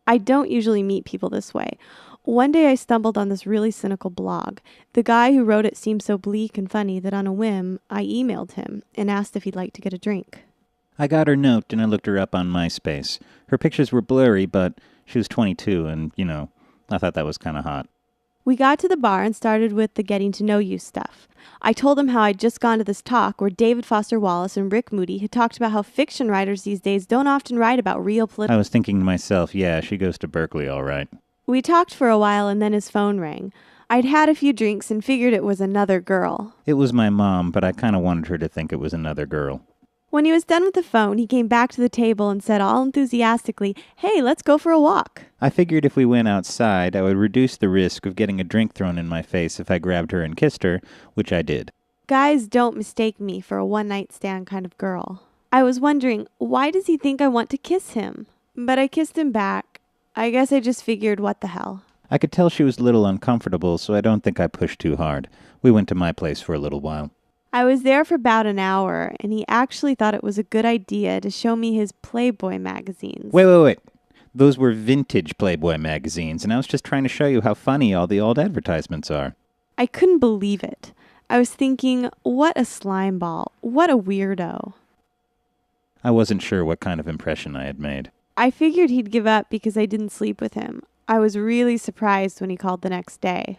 I don't usually meet people this way. One day I stumbled on this really cynical blog. The guy who wrote it seemed so bleak and funny that on a whim, I emailed him and asked if he'd like to get a drink. I got her note and I looked her up on MySpace. Her pictures were blurry, but she was 22 and, I thought that was kind of hot. We got to the bar and started with the getting to know you stuff. I told him how I'd just gone to this talk where David Foster Wallace and Rick Moody had talked about how fiction writers these days don't often write about real political... I was thinking to myself, yeah, she goes to Berkeley all right. We talked for a while and then his phone rang. I'd had a few drinks and figured it was another girl. It was my mom, but I kind of wanted her to think it was another girl. When he was done with the phone, he came back to the table and said all enthusiastically, "Hey, let's go for a walk." I figured if we went outside, I would reduce the risk of getting a drink thrown in my face if I grabbed her and kissed her, which I did. Guys don't mistake me for a one-night stand kind of girl. I was wondering, why does he think I want to kiss him? But I kissed him back. I guess I just figured, what the hell. I could tell she was a little uncomfortable, so I don't think I pushed too hard. We went to my place for a little while. I was there for about an hour, and he actually thought it was a good idea to show me his Playboy magazines. Wait. Those were vintage Playboy magazines, and I was just trying to show you how funny all the old advertisements are. I couldn't believe it. I was thinking, what a slime ball. What a weirdo. I wasn't sure what kind of impression I had made. I figured he'd give up because I didn't sleep with him. I was really surprised when he called the next day.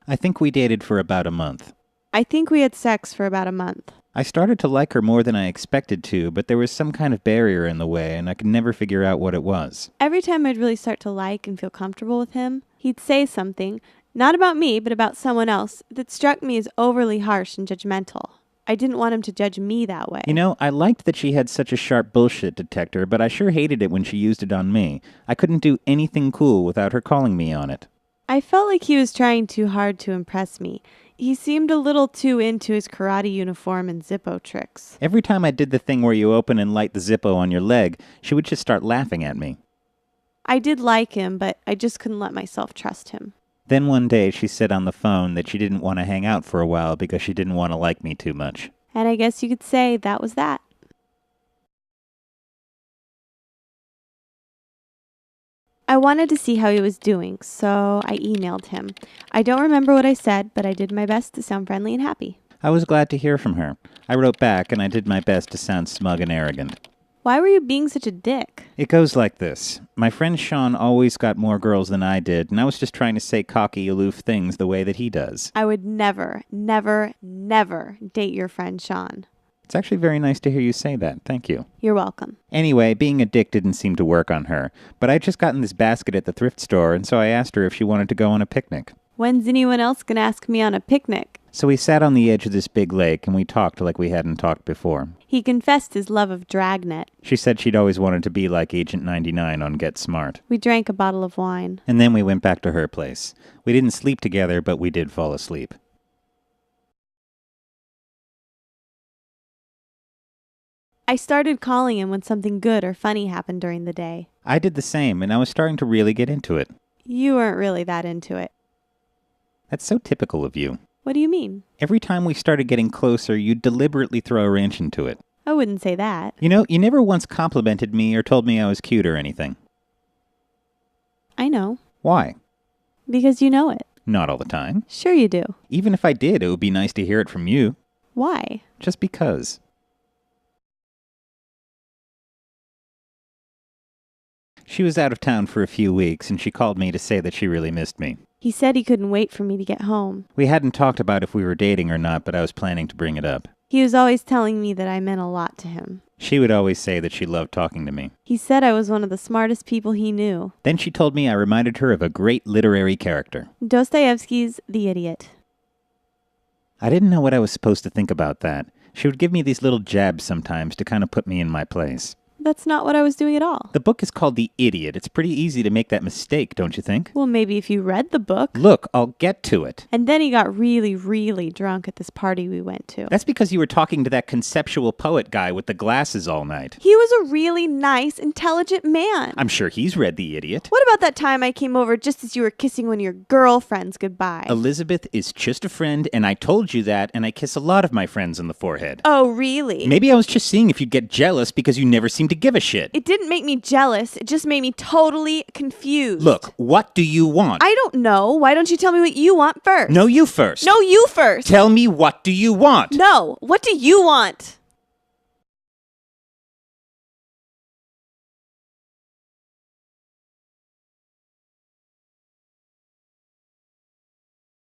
I think we dated for about a month. I think we had sex for about a month. I started to like her more than I expected to, but there was some kind of barrier in the way, and I could never figure out what it was. Every time I'd really start to like and feel comfortable with him, he'd say something, not about me, but about someone else, that struck me as overly harsh and judgmental. I didn't want him to judge me that way. I liked that she had such a sharp bullshit detector, but I sure hated it when she used it on me. I couldn't do anything cool without her calling me on it. I felt like he was trying too hard to impress me. He seemed a little too into his karate uniform and Zippo tricks. Every time I did the thing where you open and light the Zippo on your leg, she would just start laughing at me. I did like him, but I just couldn't let myself trust him. Then one day she said on the phone that she didn't want to hang out for a while because she didn't want to like me too much. And I guess you could say that was that. I wanted to see how he was doing, so I emailed him. I don't remember what I said, but I did my best to sound friendly and happy. I was glad to hear from her. I wrote back, and I did my best to sound smug and arrogant. Why were you being such a dick? It goes like this. My friend Sean always got more girls than I did, and I was just trying to say cocky, aloof things the way that he does. I would never, never, never date your friend Sean. It's actually very nice to hear you say that. Thank you. You're welcome. Anyway, being a dick didn't seem to work on her, but I'd just gotten this basket at the thrift store, and so I asked her if she wanted to go on a picnic. When's anyone else gonna ask me on a picnic? So we sat on the edge of this big lake, and we talked like we hadn't talked before. He confessed his love of Dragnet. She said she'd always wanted to be like Agent 99 on Get Smart. We drank a bottle of wine. And then we went back to her place. We didn't sleep together, but we did fall asleep. I started calling him when something good or funny happened during the day. I did the same, and I was starting to really get into it. You weren't really that into it. That's so typical of you. What do you mean? Every time we started getting closer, you'd deliberately throw a wrench into it. I wouldn't say that. You never once complimented me or told me I was cute or anything. I know. Why? Because you know it. Not all the time. Sure you do. Even if I did, it would be nice to hear it from you. Why? Just because. She was out of town for a few weeks, and she called me to say that she really missed me. He said he couldn't wait for me to get home. We hadn't talked about if we were dating or not, but I was planning to bring it up. He was always telling me that I meant a lot to him. She would always say that she loved talking to me. He said I was one of the smartest people he knew. Then she told me I reminded her of a great literary character. Dostoevsky's The Idiot. I didn't know what I was supposed to think about that. She would give me these little jabs sometimes to kind of put me in my place. That's not what I was doing at all. The book is called The Idiot. It's pretty easy to make that mistake, don't you think? Well, maybe if you read the book. Look, I'll get to it. And then he got really, really drunk at this party we went to. That's because you were talking to that conceptual poet guy with the glasses all night. He was a really nice, intelligent man. I'm sure he's read The Idiot. What about that time I came over just as you were kissing one of your girlfriends goodbye? Elizabeth is just a friend, and I told you that, and I kiss a lot of my friends on the forehead. Oh, really? Maybe I was just seeing if you'd get jealous because you never seem to give a shit. It didn't make me jealous. It just made me totally confused. Look, what do you want? I don't know. Why don't you tell me what you want first? No, you first. No, you first. Tell me, what do you want? No. What do you want?